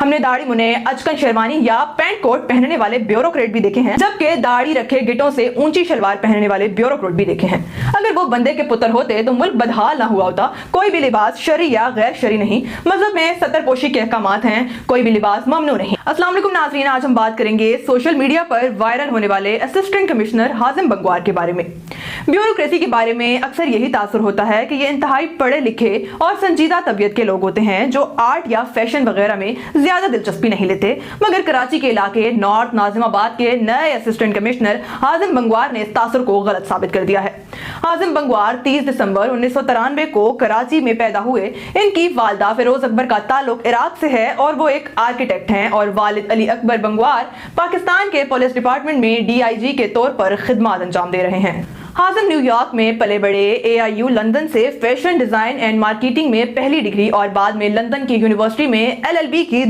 हमने दाढ़ी मुने, अचकन शेरवानी या पैंट कोट पहनने वाले ब्यूरोक्रेट भी देखे हैं, जबकि दाढ़ी रखे गिटों से ऊंची शलवार पहनने वाले ब्यूरोक्रेट भी देखे हैं। अगर वो बंदे के पुत्र होते तो मुल्क बदहाल ना हुआ होता। कोई भी लिबास शरी या गैर शरी नहीं, मजहब में सतरपोशी के अहकामात हैं, कोई भी लिबास ममनू नहीं। अस्सलाम वालेकुम नाज़रीन, आज हम बात करेंगे सोशल मीडिया पर वायरल होने वाले असिस्टेंट कमिश्नर हाजिम बंगवार के बारे में। ब्यूरोक्रेसी के बारे में अक्सर यही तासुर होता है कि ये इंतहाई पढ़े लिखे और संजीदा तबीयत के लोग होते हैं जो आर्ट या फैशन वगैरह में ज्यादा दिलचस्पी नहीं लेते। मगर कराची के इलाके नॉर्थ नाजिमाबाद के नए असिस्टेंट कमिश्नर हाजिम बंगवार ने इस तासुर को गलत साबित कर दिया है। हाजिम बंगवार 30 दिसंबर 1993 को कराची में पैदा हुए। इनकी वालदा फिरोज अकबर का ताल्लुक इराक से है और वो एक आर्किटेक्ट हैं और वालिद अली अकबर बंगवार पाकिस्तान के पुलिस डिपार्टमेंट में DIG के तौर पर खिदमत अंजाम दे रहे हैं। हाजिम न्यूयॉर्क में पले बड़े। AIU लंदन से फैशन डिजाइन एंड मार्केटिंग में पहली डिग्री और बाद में लंदन की यूनिवर्सिटी में LLB की